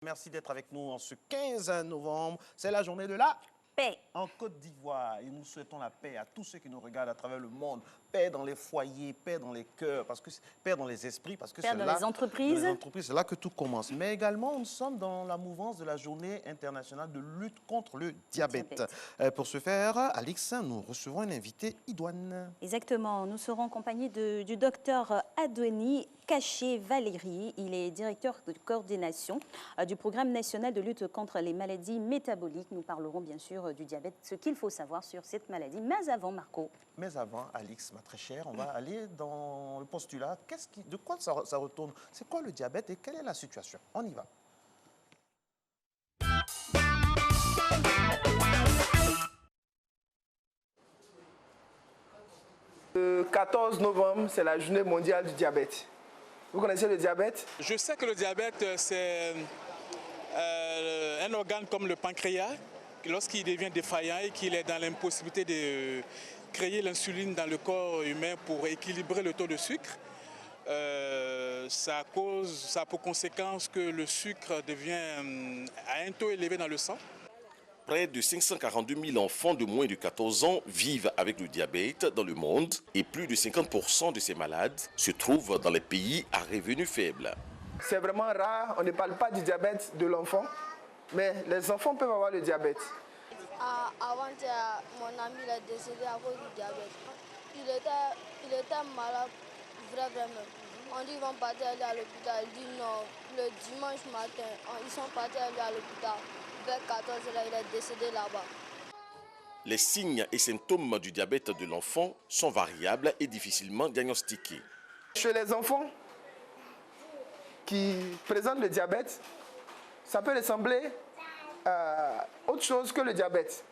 Merci d'être avec nous en ce 15 novembre. C'est la journée de la paix en Côte d'Ivoire. Et nous souhaitons la paix à tous ceux qui nous regardent à travers le monde. Paix dans les foyers, paix dans les cœurs, paix dans les esprits, parce que paix c'est dans là, les entreprises. c'est là que tout commence. Mais également, nous sommes dans la mouvance de la journée internationale de lutte contre le diabète. Pour ce faire, Alix, nous recevons un invité idoine. Exactement. Nous serons en compagnie du docteur Adweni Caché-Valéry. Il est directeur de coordination du programme national de lutte contre les maladies métaboliques. Nous parlerons bien sûr du diabète, ce qu'il faut savoir sur cette maladie. Mais avant, Marco. Mais avant, Alix, ma très chère, on va aller dans le postulat. De quoi ça retourne? C'est quoi le diabète et quelle est la situation? On y va. Le 14 novembre, c'est la journée mondiale du diabète. Vous connaissez le diabète? Je sais que le diabète, c'est un organe comme le pancréas, lorsqu'il devient défaillant et qu'il est dans l'impossibilité de créer l'insuline dans le corps humain pour équilibrer le taux de sucre. Ça a pour conséquence que le sucre devient à un taux élevé dans le sang. Près de 542 000 enfants de moins de 14 ans vivent avec le diabète dans le monde et plus de 50% de ces malades se trouvent dans les pays à revenus faibles. C'est vraiment rare, on ne parle pas du diabète de l'enfant, mais les enfants peuvent avoir le diabète. Avant-hier, mon ami est décédé à cause du diabète. Il était malade, vraiment. On dit qu'ils vont partir aller à l'hôpital. Il dit non. Le dimanche matin, ils sont partis aller à l'hôpital. Vers 14 h, il est décédé là-bas. Les signes et symptômes du diabète de l'enfant sont variables et difficilement diagnostiqués. Chez les enfants qui présentent le diabète, ça peut ressembler à autre chose que le diabète.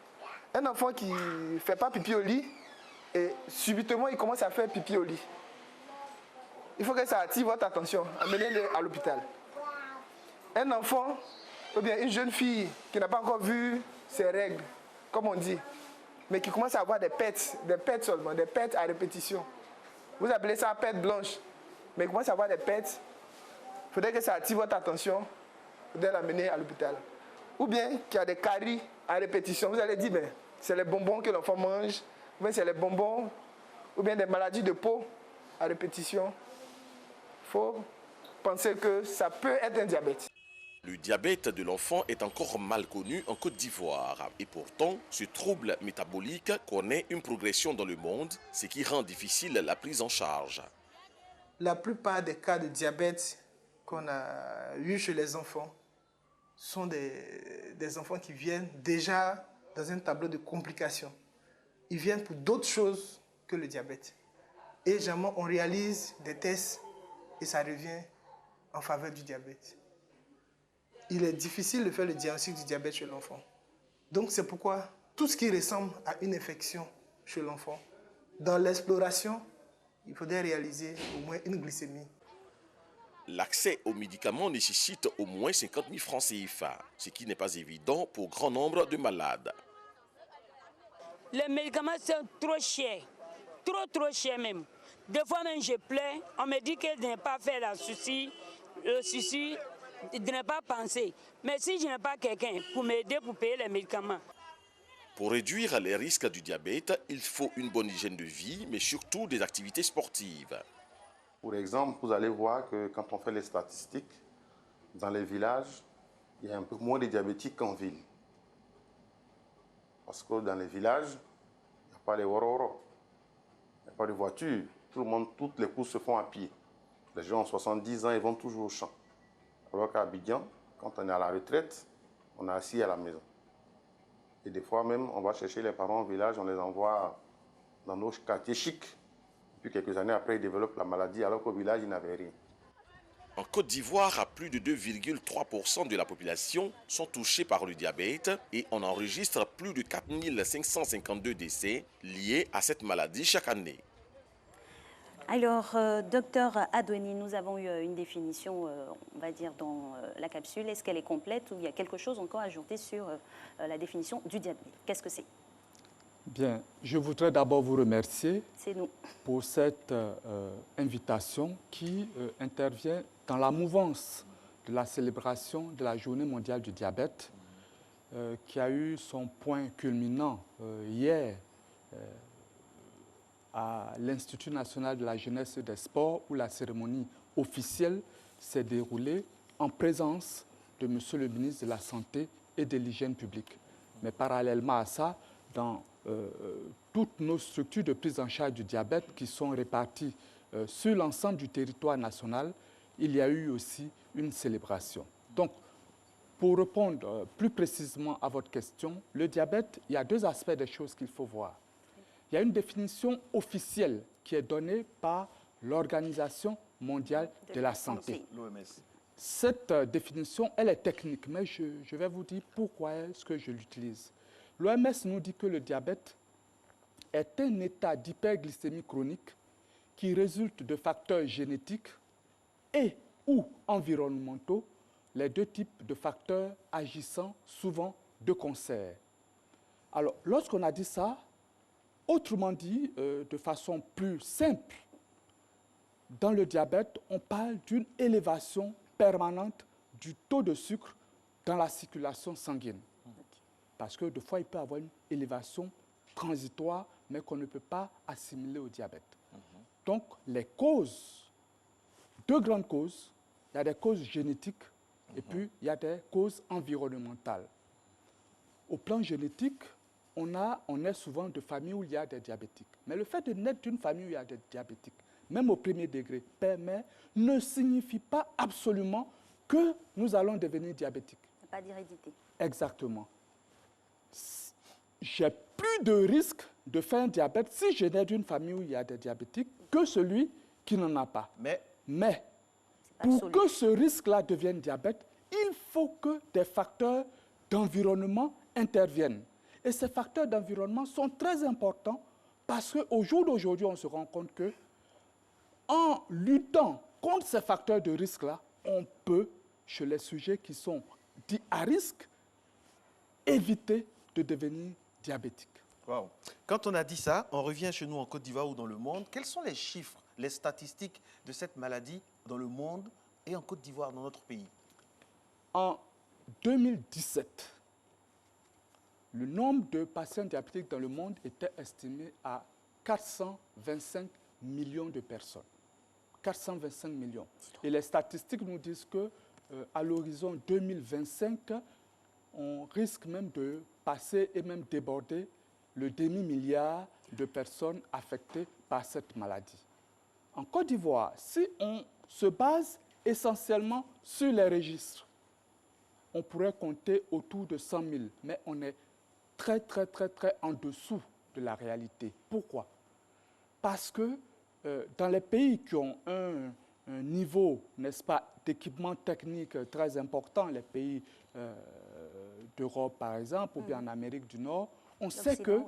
Un enfant qui ne fait pas pipi au lit et subitement il commence à faire pipi au lit. Il faut que ça attire votre attention, amenez-le à l'hôpital. Un enfant ou bien une jeune fille qui n'a pas encore vu ses règles, comme on dit, mais qui commence à avoir des pets seulement, des pets à répétition. Vous appelez ça pets blanches, mais il commence à avoir des pets. Il faudrait que ça attire votre attention, il faudrait l'amener à l'hôpital. Ou bien qu'il y a des caries à répétition. Vous allez dire, ben, c'est les bonbons que l'enfant mange, ou bien c'est les bonbons, ou bien des maladies de peau à répétition. Il faut penser que ça peut être un diabète. Le diabète de l'enfant est encore mal connu en Côte d'Ivoire. Et pourtant, ce trouble métabolique connaît une progression dans le monde, ce qui rend difficile la prise en charge. La plupart des cas de diabète qu'on a eu chez les enfants sont des enfants qui viennent déjà dans un tableau de complications. Ils viennent pour d'autres choses que le diabète. Et généralement, on réalise des tests et ça revient en faveur du diabète. Il est difficile de faire le diagnostic du diabète chez l'enfant. Donc c'est pourquoi tout ce qui ressemble à une infection chez l'enfant, dans l'exploration, il faudrait réaliser au moins une glycémie. L'accès aux médicaments nécessite au moins 50 000 francs CFA, ce qui n'est pas évident pour grand nombre de malades. Les médicaments sont trop chers, trop chers même. Des fois même je pleure, on me dit que je n'ai pas fait le souci, de ne pas penser. Mais si je n'ai pas quelqu'un pour m'aider pour payer les médicaments. Pour réduire les risques du diabète, il faut une bonne hygiène de vie, mais surtout des activités sportives. Pour exemple, vous allez voir que quand on fait les statistiques, dans les villages, il y a un peu moins de diabétiques qu'en ville. Parce que dans les villages, il n'y a pas les wororo, il n'y a pas de voitures. Toutes les courses se font à pied. Les gens ont 70 ans, ils vont toujours au champ. Alors qu'à Abidjan, quand on est à la retraite, on est assis à la maison. Et des fois même, on va chercher les parents au village, on les envoie dans nos quartiers chics. Puis quelques années après, ils développent la maladie alors qu'au village, ils n'avaient rien. En Côte d'Ivoire, plus de 2,3% de la population sont touchés par le diabète et on enregistre plus de 4 552 décès liés à cette maladie chaque année. Alors, docteur Adweni, nous avons eu une définition, on va dire, dans la capsule. Est-ce qu'elle est complète ou il y a quelque chose encore à ajouter sur la définition du diabète? Qu'est-ce que c'est? Bien, je voudrais d'abord vous remercier pour cette invitation qui intervient dans la mouvance de la célébration de la Journée mondiale du diabète, qui a eu son point culminant hier à l'Institut national de la jeunesse et des sports, où la cérémonie officielle s'est déroulée en présence de M. le ministre de la Santé et de l'Hygiène publique. Mais parallèlement à ça, dans toutes nos structures de prise en charge du diabète qui sont réparties sur l'ensemble du territoire national, il y a eu aussi une célébration. Donc, pour répondre plus précisément à votre question, le diabète, il y a deux aspects des choses qu'il faut voir. Il y a une définition officielle qui est donnée par l'Organisation mondiale de la santé. L'OMS. Cette définition, elle est technique, mais je vais vous dire pourquoi est-ce que je l'utilise. L'OMS nous dit que le diabète est un état d'hyperglycémie chronique qui résulte de facteurs génétiques et ou environnementaux, les deux types de facteurs agissant souvent de concert. Alors, lorsqu'on a dit ça, autrement dit, de façon plus simple, dans le diabète, on parle d'une élévation permanente du taux de sucre dans la circulation sanguine. Parce que des fois, il peut y avoir une élévation transitoire, mais qu'on ne peut pas assimiler au diabète. Donc, les causes, deux grandes causes, il y a des causes génétiques et puis il y a des causes environnementales. Au plan génétique, on est souvent de familles où il y a des diabétiques. Mais le fait de naître d'une famille où il y a des diabétiques, même au premier degré, père, mère, ne signifie pas absolument que nous allons devenir diabétiques. Il n'y a pas d'hérédité. Exactement. J'ai plus de risque de faire un diabète si je nais d'une famille où il y a des diabétiques que celui qui n'en a pas. Mais pour que ce risque-là devienne diabète, il faut que des facteurs d'environnement interviennent. Et ces facteurs d'environnement sont très importants parce qu'au jour d'aujourd'hui, on se rend compte que en luttant contre ces facteurs de risque-là, on peut, chez les sujets qui sont dits à risque, éviter de devenir diabétique. Wow. Quand on a dit ça, on revient chez nous en Côte d'Ivoire ou dans le monde. Quels sont les chiffres, les statistiques de cette maladie dans le monde et en Côte d'Ivoire, dans notre pays? En 2017, le nombre de patients diabétiques dans le monde était estimé à 425 millions de personnes. 425 millions. Et les statistiques nous disent qu'à l'horizon 2025, on risque même de passer et même déborder le demi-milliard de personnes affectées par cette maladie. En Côte d'Ivoire, si on se base essentiellement sur les registres, on pourrait compter autour de 100 000, mais on est très en dessous de la réalité. Pourquoi? Parce que dans les pays qui ont un niveau, n'est-ce pas, d'équipement technique très important, les pays d'Europe par exemple, ou bien en Amérique du Nord, on sait que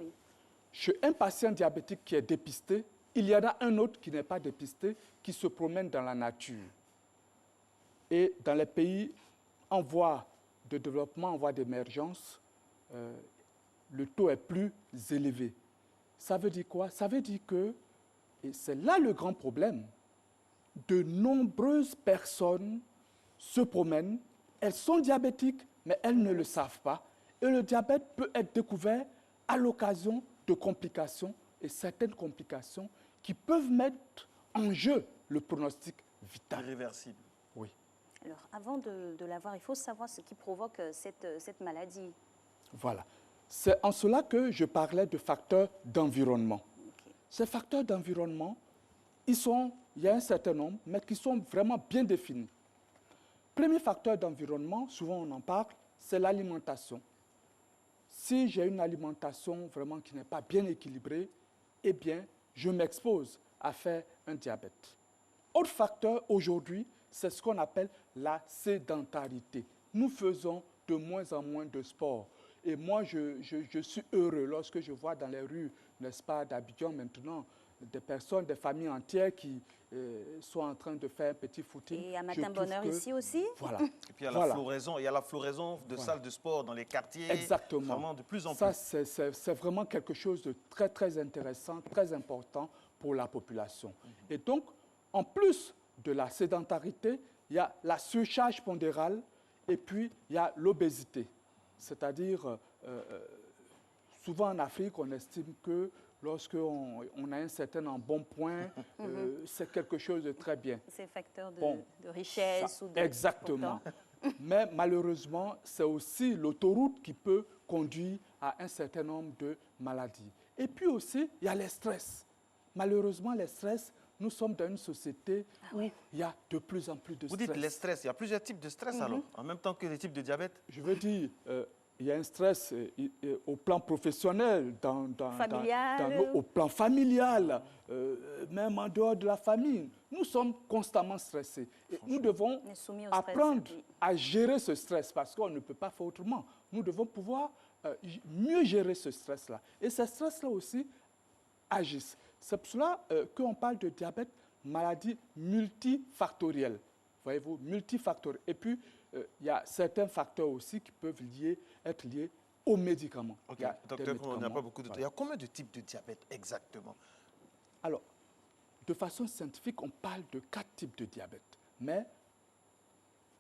chez un patient diabétique qui est dépisté, il y en a un autre qui n'est pas dépisté, qui se promène dans la nature. Et dans les pays en voie de développement, en voie d'émergence, le taux est plus élevé. Ça veut dire quoi? Ça veut dire que, et c'est là le grand problème, de nombreuses personnes se promènent, elles sont diabétiques, mais elles ne le savent pas. Et le diabète peut être découvert à l'occasion de complications, et certaines complications qui peuvent mettre en jeu le pronostic vital. Irréversible. Oui. Alors, avant de l'avoir, il faut savoir ce qui provoque cette maladie. Voilà. C'est en cela que je parlais de facteurs d'environnement. Okay. Ces facteurs d'environnement, il y a un certain nombre, mais qui sont vraiment bien définis. Premier facteur d'environnement, souvent on en parle, c'est l'alimentation. Si j'ai une alimentation vraiment qui n'est pas bien équilibrée, eh bien, je m'expose à faire un diabète. Autre facteur aujourd'hui, c'est ce qu'on appelle la sédentarité. Nous faisons de moins en moins de sport. Et moi, je suis heureux lorsque je vois dans les rues, n'est-ce pas, d'Abidjan maintenant, des personnes, des familles entières qui sont en train de faire un petit footing. Et à Matin Bonheur ici aussi. Voilà. Et puis il y a la floraison de salles de sport dans les quartiers. Exactement. Vraiment de plus en Ça, plus. c'est vraiment quelque chose de très intéressant, très important pour la population. Et donc, en plus de la sédentarité, il y a la surcharge pondérale et puis il y a l'obésité. C'est-à-dire, souvent en Afrique, on estime que lorsqu'on a un certain embonpoint, c'est quelque chose de très bien. C'est facteur de richesse ou de... Exactement. Mais malheureusement, c'est aussi l'autoroute qui peut conduire à un certain nombre de maladies. Et puis aussi, il y a les stress. Malheureusement, les stress, nous sommes dans une société où il y a de plus en plus de stress. Vous dites les stress, il y a plusieurs types de stress alors, en même temps que les types de diabète? Je veux dire, il y a un stress au plan professionnel, au plan familial, même en dehors de la famille. Nous sommes constamment stressés. Et nous devons apprendre à gérer ce stress parce qu'on ne peut pas faire autrement. Nous devons pouvoir mieux gérer ce stress-là. Et ce stress-là aussi agissent. C'est pour cela qu'on parle de diabète, maladie multifactorielle. Voyez-vous, multifactorielle. Et puis, il y a certains facteurs aussi qui peuvent être liés aux médicaments. Ok, docteur, on n'a pas beaucoup de temps. Il y a combien de types de diabète exactement? Alors, de façon scientifique, on parle de 4 types de diabète. Mais,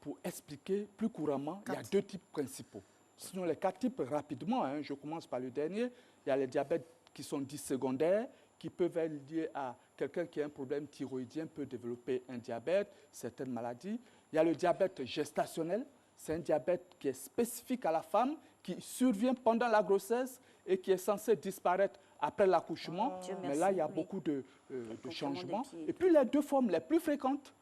pour expliquer plus couramment, il y a 2 types principaux. Sinon, les 4 types, rapidement, je commence par le dernier. Il y a les diabètes qui sont dits secondaires, qui peuvent être liés à quelqu'un qui a un problème thyroïdien, peut développer un diabète, certaines maladies. Il y a le diabète gestationnel, c'est un diabète qui est spécifique à la femme, qui survient pendant la grossesse et qui est censé disparaître après l'accouchement. Mais là, il y a beaucoup de changements. Et puis, les 2 formes les plus fréquentes,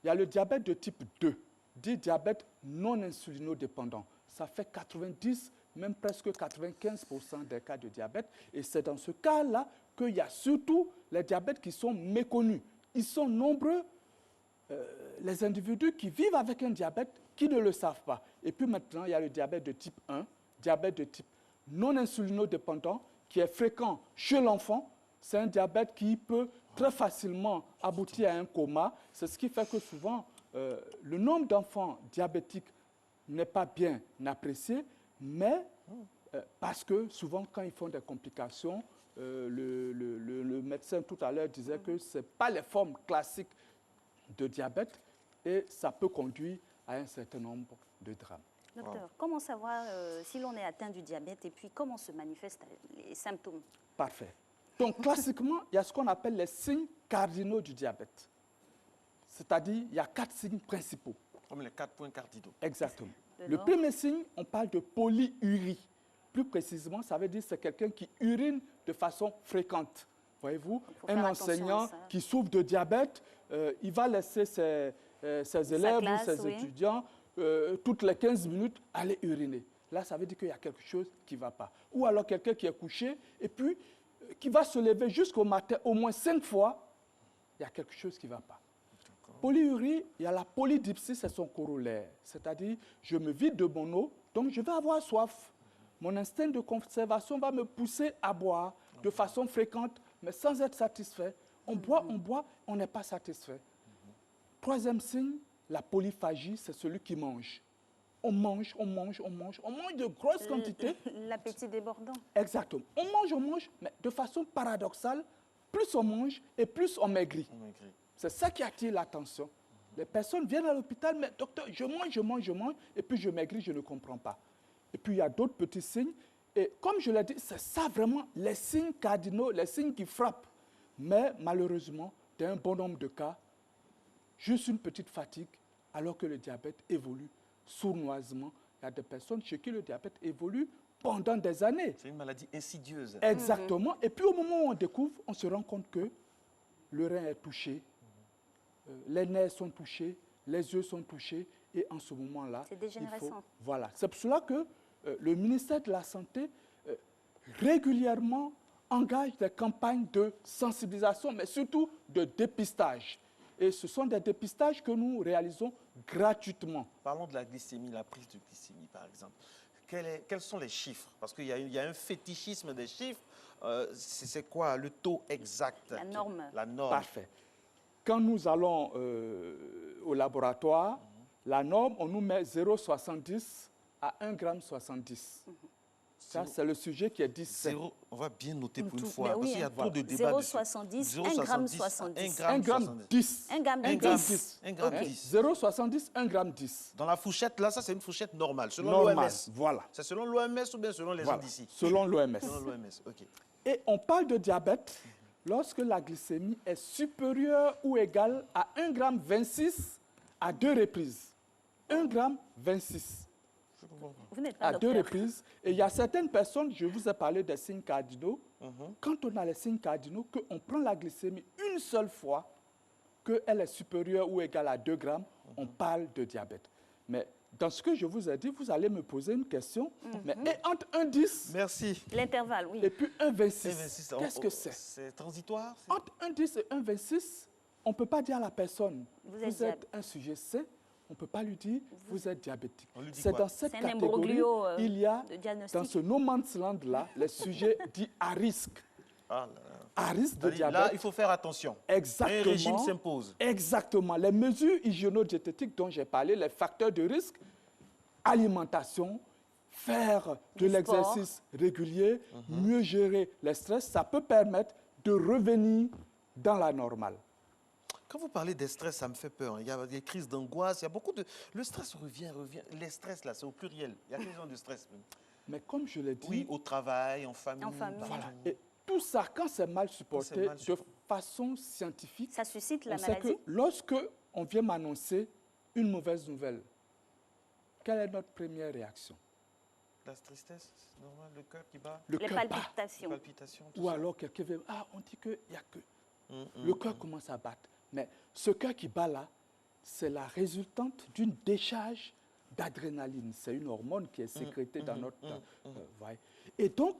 il y a le diabète de type 2, dit diabète non insulinodépendant. Ça fait 90, même presque 95% des cas de diabète. Et c'est dans ce cas-là qu'il y a surtout les diabètes qui sont méconnus. Ils sont nombreux, les individus qui vivent avec un diabète qui ne le savent pas. Et puis maintenant, il y a le diabète de type 1, diabète de type non insulinodépendant, qui est fréquent chez l'enfant. C'est un diabète qui peut très facilement aboutir à un coma. C'est ce qui fait que souvent, le nombre d'enfants diabétiques n'est pas bien apprécié, mais parce que souvent, quand ils font des complications, le médecin tout à l'heure disait que ce n'est pas les formes classiques de diabète et ça peut conduire à un certain nombre de drames. Docteur, comment savoir si l'on est atteint du diabète et puis comment se manifestent les symptômes? Parfait. Donc, classiquement, il y a ce qu'on appelle les signes cardinaux du diabète. C'est-à-dire, il y a 4 signes principaux. Comme les 4 points cardinaux. Exactement. Le premier signe, on parle de polyurie. Plus précisément, ça veut dire que c'est quelqu'un qui urine de façon fréquente. Voyez-vous, un enseignant qui souffre de diabète, il va laisser ses élèves ou ses étudiants toutes les 15 minutes aller uriner. Là, ça veut dire qu'il y a quelque chose qui ne va pas. Ou alors quelqu'un qui est couché et puis qui va se lever jusqu'au matin au moins 5 fois, il y a quelque chose qui ne va pas. Polyurie, il y a la polydipsie, c'est son corollaire. C'est-à-dire, je me vide de mon eau, donc je vais avoir soif. Mon instinct de conservation va me pousser à boire de façon fréquente, mais sans être satisfait. On boit, on n'est pas satisfait. Troisième signe, la polyphagie, c'est celui qui mange. On mange de grosses quantités. L'appétit débordant. Exactement. On mange, mais de façon paradoxale, plus on mange et plus on maigrit. C'est ça qui attire l'attention. Les personnes viennent à l'hôpital, mais docteur, je mange, et puis je maigris, je ne comprends pas. Et puis il y a d'autres petits signes. Et comme je l'ai dit, c'est ça vraiment les signes cardinaux, les signes qui frappent. Mais malheureusement, dans un bon nombre de cas, juste une petite fatigue, alors que le diabète évolue sournoisement. Il y a des personnes chez qui le diabète évolue pendant des années. C'est une maladie insidieuse. Exactement. Et puis au moment où on découvre, on se rend compte que le rein est touché, les nerfs sont touchés, les yeux sont touchés, et en ce moment-là, c'est dégénérescent. Voilà. C'est pour cela que le ministère de la Santé régulièrement engage des campagnes de sensibilisation, mais surtout de dépistage. Et ce sont des dépistages que nous réalisons gratuitement. Parlons de la glycémie, la prise de glycémie, par exemple. Quels sont les chiffres? Parce qu'il y a un fétichisme des chiffres. C'est quoi le taux exact? La norme. La norme. Parfait. Quand nous allons au laboratoire, la norme, on nous met 0,70 à 1,70 g. Ça, c'est le sujet qui est dit. On va bien noter pour une Tout, fois, ben parce oui, qu'il y a hein. trop de débats dessus. 0,70, 1 gramme 70. 1 gramme 10. 1 gramme 1 gramme 10. 10. 1 gramme Ok. 10. 0,70, 1 gramme 10. Dans la fourchette, là, ça, c'est une fourchette normale, selon Normal, l'OMS. voilà. C'est selon l'OMS ou bien selon les gens Voilà, d'ici? selon l'OMS. Selon l'OMS, OK. Et on parle de diabète lorsque la glycémie est supérieure ou égale à 1 gramme 26 à 2 reprises. 1 gramme 26 Vous n'êtes pas à 2 docteur. reprises. Et il y a certaines personnes, je vous ai parlé des signes cardinaux, quand on a les signes cardinaux, qu'on prend la glycémie une seule fois, qu'elle est supérieure ou égale à 2 grammes, on parle de diabète. Mais dans ce que je vous ai dit, vous allez me poser une question. Mais et entre 1,10 Merci. L'intervalle, oui. et puis 1,26, 1,26, qu'est-ce que c'est? C'est transitoire? Entre 1,10 et 1,26, on ne peut pas dire à la personne, Vous êtes un sujet sain, on ne peut pas lui dire, vous êtes diabétique. On lui dit C'est quoi? dans cette C'est un catégorie, imbroglio, il y a, de diagnostic. dans ce no man's land-là, les sujets dits à risque. Ah là là. À risque de C'est-à-dire, diabète. là, il faut faire attention. Exactement. Un régime s'impose. Exactement. Les mesures hygiéno-diététiques dont j'ai parlé, les facteurs de risque, alimentation, faire de Du sport. l'exercice régulier, mieux gérer les stress, ça peut permettre de revenir dans la normale. Quand vous parlez des stress, ça me fait peur. Il y a des crises d'angoisse, il y a beaucoup de... Le stress revient. Les stress, là, c'est au pluriel. Il y a des gens de stress. Mais comme je l'ai dit, Oui, au travail, en famille. En famille. voilà. Et tout ça, quand c'est mal supporté, Quand c'est mal de supporté. façon scientifique, Ça suscite la on sait que maladie. lorsque on vient m'annoncer une mauvaise nouvelle, quelle est notre première réaction? La tristesse, c'est normal, le cœur qui bat, Le Les cœur bat. palpitations. les palpitations, tout Ou ça. alors quelqu'un veut, on dit qu'il n'y a que. Le cœur commence à battre. Mais ce cœur qui bat là, c'est la résultante d'une décharge d'adrénaline. C'est une hormone qui est sécrétée dans notre... voyez. Et donc,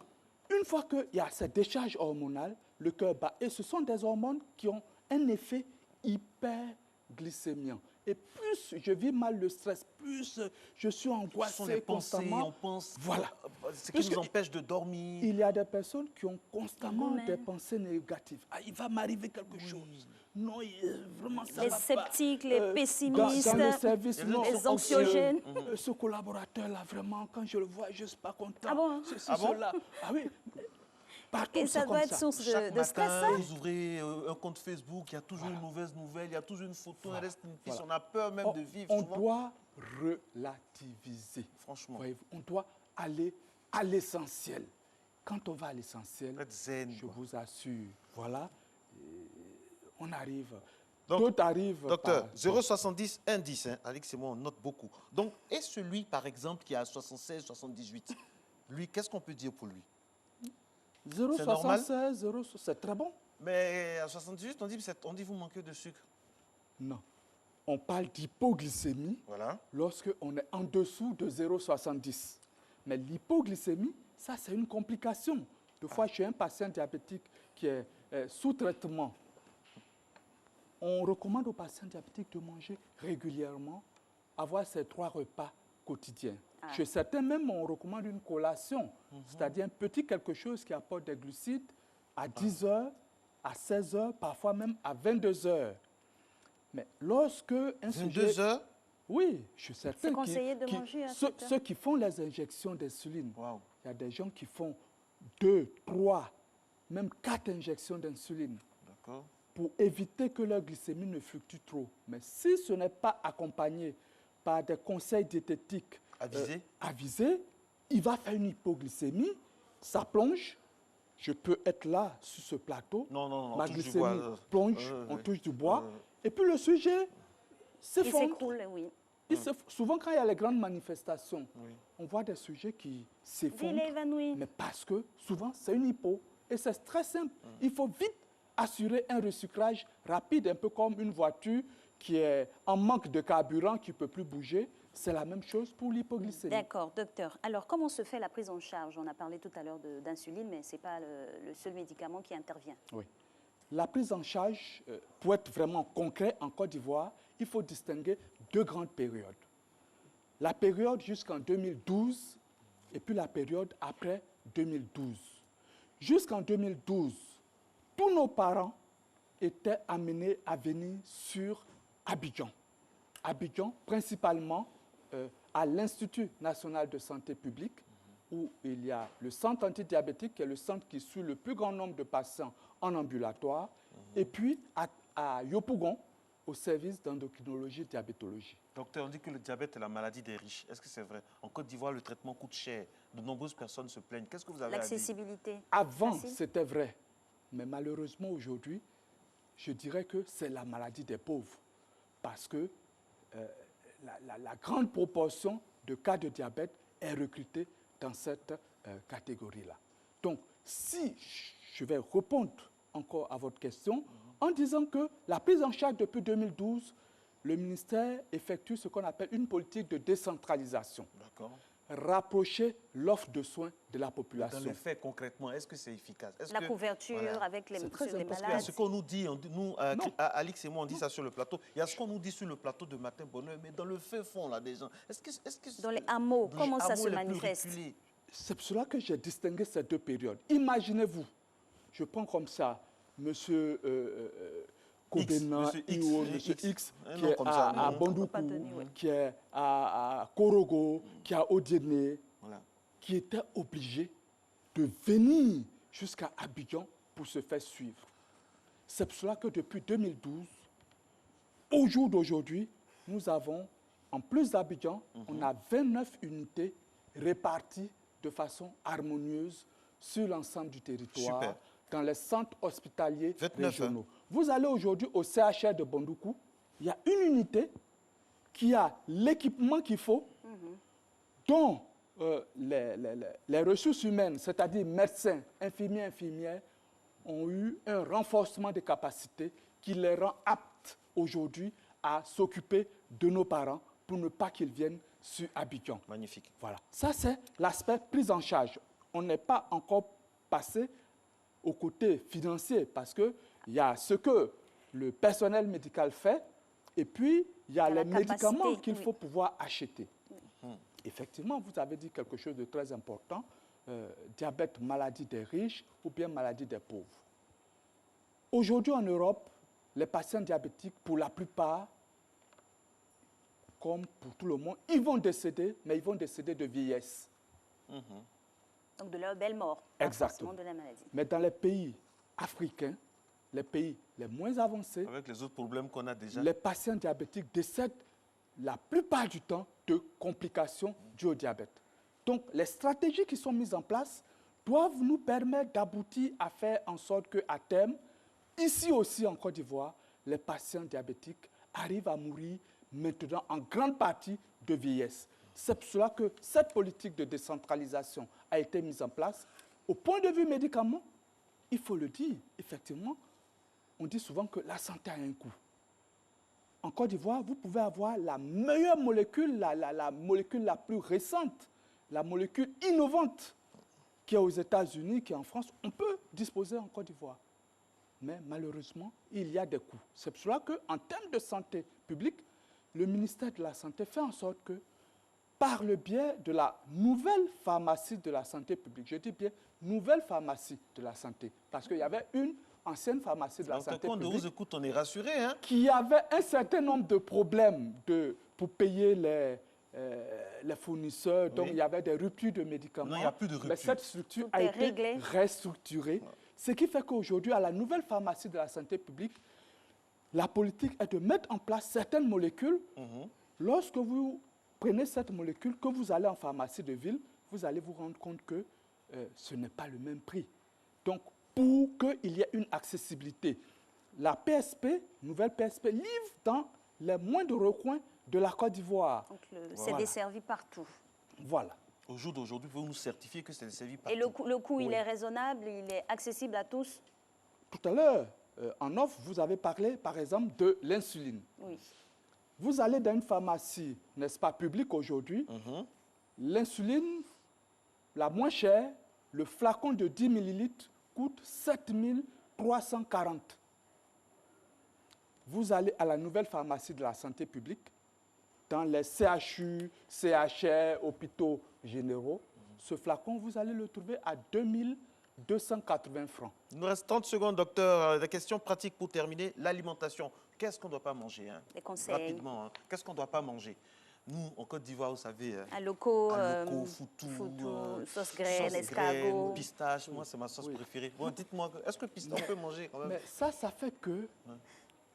une fois qu'il y a cette décharge hormonale, le cœur bat. Et ce sont des hormones qui ont un effet hyperglycémiant. Et plus je vis mal le stress, plus je suis Ce sont angoissé les pensées, constamment. on pense... Voilà. Ce qui Puisque nous empêche de dormir. Il y a des personnes qui ont constamment Vous-même. des pensées négatives. Ah, il va m'arriver quelque chose. Non, vraiment, ça Les va pas. sceptiques, les pessimistes, dans le service, les non, les anxiogènes. ce collaborateur-là, vraiment, quand je le vois, je ne suis pas content. Ah bon? Ceci, Ah bon cela. Ah oui. Partout, Et ça c'est doit comme être ça. source Chaque de stress, matin, ça? vous ouvrez un compte Facebook, il y a toujours une mauvaise nouvelle, il y a toujours une photo, un reste in peace. Voilà. On a peur même de vivre. On souvent. doit relativiser. Franchement. Voyez-vous, on doit aller à l'essentiel. Quand on va à l'essentiel, Être zen, je quoi. vous assure, voilà, on arrive. Donc, D'autres arrivent. Docteur, par- 0,70, 1,10. Hein. Alex et moi, on note beaucoup. Donc, et celui, par exemple, qui a 76, 78, lui, qu'est-ce qu'on peut dire pour lui? 0,76, 0, c'est très bon. Mais à 78, on dit vous manquez de sucre. Non. On parle d'hypoglycémie Voilà. lorsque on est en dessous de 0,70. Mais l'hypoglycémie, ça, c'est une complication. Des fois, chez un patient diabétique qui est sous traitement, on recommande aux patients diabétiques de manger régulièrement, avoir ces 3 repas quotidiens. Chez certains même, on recommande une collation, c'est-à-dire un petit quelque chose qui apporte des glucides à 10 heures, à 16 heures, parfois même à 22 heures. Mais lorsque un sujet... 22 heures. Oui, je suis certain. C'est conseillé de manger à cette heure. Ceux qui font les injections d'insuline, Waouh. il y a des gens qui font 2, 3, même 4 injections d'insuline D'accord. pour éviter que leur glycémie ne fluctue trop. Mais si ce n'est pas accompagné par des conseils diététiques avisés, il va faire une hypoglycémie, ça plonge. Je peux être là, sur ce plateau. Non, non, non, ma on touche du glycémie bois, plonge, on oui. touche du bois. Et puis le sujet Il s'effondre. s'écroule, oui. Souvent, quand il y a les grandes manifestations, on voit des sujets qui s'effondrent. Il est évanoui. Mais parce que souvent, c'est une hypo. Et c'est très simple. Il faut vite assurer un recyclage rapide, un peu comme une voiture qui est en manque de carburant, qui ne peut plus bouger. C'est la même chose pour l'hypoglycémie. D'accord, docteur. Alors, comment se fait la prise en charge? On a parlé tout à l'heure d'insuline, mais ce n'est pas le seul médicament qui intervient. Oui. La prise en charge, pour être vraiment concret en Côte d'Ivoire, il faut distinguer 2 grandes périodes. La période jusqu'en 2012 et puis la période après 2012. Jusqu'en 2012, tous nos parents étaient amenés à venir sur Abidjan. Abidjan, principalement à l'Institut national de santé publique, où il y a le centre antidiabétique, qui est le centre qui suit le plus grand nombre de patients en ambulatoire, et puis à Yopougon, au service d'endocrinologie et diabétologie. Docteur, on dit que le diabète est la maladie des riches. Est-ce que c'est vrai? En Côte d'Ivoire, le traitement coûte cher. De nombreuses personnes se plaignent. Qu'est-ce que vous avez à dire? L'accessibilité. Avant, c'était vrai. Mais malheureusement, aujourd'hui, je dirais que c'est la maladie des pauvres. Parce que la grande proportion de cas de diabète est recrutée dans cette catégorie-là. Donc, si je vais répondre encore à votre question, en disant que la prise en charge depuis 2012, le ministère effectue ce qu'on appelle une politique de décentralisation. D'accord. Rapprocher l'offre de soins de la population. Dans les faits, concrètement, est-ce que c'est efficace? La couverture avec les très sur les important. malades. Ce qu'on nous dit, nous, Alix et moi, on dit ça sur le plateau. Il y a ce qu'on nous dit sur le plateau de Matin Bonheur, mais dans le fait fond, là, des gens, est-ce que dans les hameaux, dans comment les ça hameaux se les plus manifeste? reculés? C'est pour cela que j'ai distingué ces deux périodes. Imaginez-vous, je prends comme ça, monsieur Kobena, Monsieur X, monsieur X, un qui nom est comme ça, à non. Bandoukou, Ouais. qui est à Korogo, qui est à Odiéné, Voilà. qui était obligé de venir jusqu'à Abidjan pour se faire suivre. C'est pour cela que depuis 2012, au jour d'aujourd'hui, nous avons, en plus d'Abidjan, on a 29 unités réparties de façon harmonieuse sur l'ensemble du territoire, Super. dans les centres hospitaliers 29, régionaux. Vous allez aujourd'hui au CHR de Bandoukou, il y a une unité qui a l'équipement qu'il faut, dont les ressources humaines, c'est-à-dire médecins, infirmiers, infirmières, ont eu un renforcement des capacités qui les rend aptes aujourd'hui à s'occuper de nos parents pour ne pas qu'ils viennent sur Abidjan. Magnifique. Voilà. Ça, c'est l'aspect prise en charge. On n'est pas encore passé au côté financier parce qu'il y a ce que le personnel médical fait et puis il y a les médicaments qu'il faut pouvoir acheter. Effectivement, vous avez dit quelque chose de très important, diabète, maladie des riches ou bien maladie des pauvres. Aujourd'hui en Europe, les patients diabétiques, pour la plupart, comme pour tout le monde, ils vont décéder, mais ils vont décéder de vieillesse. Donc de leur belle mort, pas Exactement. forcément de la maladie. Mais dans les pays africains, les pays les moins avancés, Avec les autres problèmes qu'on a déjà. les patients diabétiques décèdent la plupart du temps de complications dues au diabète. Donc, les stratégies qui sont mises en place doivent nous permettre d'aboutir à faire en sorte qu'à terme, ici aussi en Côte d'Ivoire, les patients diabétiques arrivent à mourir maintenant en grande partie de vieillesse. C'est pour cela que cette politique de décentralisation a été mise en place. Au point de vue médicaments, il faut le dire, effectivement, on dit souvent que la santé a un coût. En Côte d'Ivoire, vous pouvez avoir la meilleure molécule, la molécule la plus récente, la molécule innovante qui est aux États-Unis, qui est en France. On peut disposer en Côte d'Ivoire. Mais malheureusement, il y a des coûts. C'est pour cela qu'en termes de santé publique, le ministère de la Santé fait en sorte que, par le biais de la nouvelle pharmacie de la santé publique, je dis bien nouvelle pharmacie de la santé, parce qu'il y avait une ancienne pharmacie de la santé Quand on publique vous écoute, on est rassuré. Hein? qui avait un certain nombre de problèmes pour payer les fournisseurs. Donc, Oui. il y avait des ruptures de médicaments. Non, il n'y a plus de rupture. Mais cette structure Tout a est été réglé. restructurée. Ce qui fait qu'aujourd'hui, à la nouvelle pharmacie de la santé publique, la politique est de mettre en place certaines molécules. Lorsque vous prenez cette molécule, que vous allez en pharmacie de ville, vous allez vous rendre compte que ce n'est pas le même prix. Donc, pour qu'il y ait une accessibilité, la PSP, nouvelle PSP, livre dans les moindres recoins de la Côte d'Ivoire. Donc c'est desservi partout. Voilà. Au jour d'aujourd'hui, vous nous certifiez que c'est desservi partout. Et le coût, il est raisonnable, il est accessible à tous? Tout à l'heure, en offre, vous avez parlé, par exemple, de l'insuline. Oui. Vous allez dans une pharmacie, n'est-ce pas, publique aujourd'hui, l'insuline, la moins chère, le flacon de 10 millilitres coûte 7 340. Vous allez à la nouvelle pharmacie de la santé publique, dans les CHU, CHR, hôpitaux généraux, ce flacon, vous allez le trouver à 2280 francs. Il nous reste 30 secondes, docteur. Des questions pratiques pour terminer. L'alimentation. Qu'est-ce qu'on ne doit pas manger, hein? Des conseils. Rapidement, hein. Qu'est-ce qu'on ne doit pas manger? Nous, en Côte d'Ivoire, vous savez, Aloko, foutou, sauce graine, escargot. Pistache, moi c'est ma sauce préférée. Bon, dites-moi, est-ce que pistache, on peut manger quand même? Mais ça fait que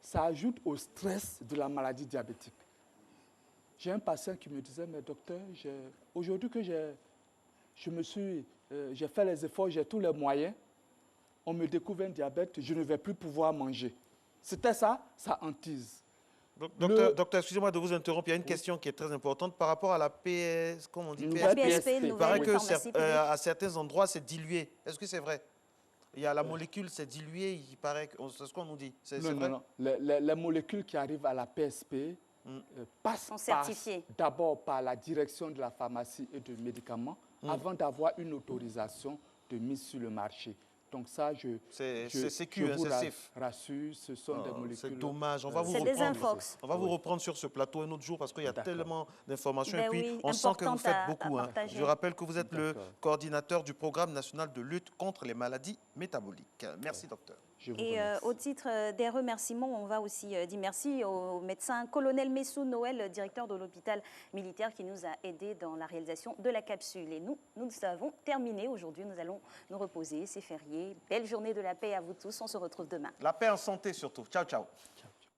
ça ajoute au stress de la maladie diabétique. J'ai un patient qui me disait, mais docteur, aujourd'hui que j'ai fait les efforts, j'ai tous les moyens, on me découvre un diabète, je ne vais plus pouvoir manger. C'était ça hantise. Docteur, excusez-moi de vous interrompre, il y a une question qui est très importante par rapport à la PS, comment on dit, PSP, il paraît que à certains endroits, c'est dilué. Est-ce que c'est vrai? Il y a la molécule, c'est dilué, il paraît que c'est ce qu'on nous dit. C'est vrai? Non. Les molécules qui arrivent à la PSP passent d'abord par la direction de la pharmacie et de médicaments avant d'avoir une autorisation de mise sur le marché. Donc ça, je vous rassure, ce sont des molécules... C'est dommage. On va vous reprendre sur ce plateau un autre jour parce qu'il y a tellement d'informations. Et puis, on sent que vous faites beaucoup. Je rappelle que vous êtes le coordinateur du programme national de lutte contre les maladies métaboliques. Merci, docteur. Et au titre des remerciements, on va aussi dire merci au médecin colonel Messou Noël, directeur de l'hôpital militaire qui nous a aidés dans la réalisation de la capsule. Et nous avons terminé aujourd'hui. Nous allons nous reposer, c'est férié. Belle journée de la paix à vous tous. On se retrouve demain. La paix en santé surtout. Ciao, ciao.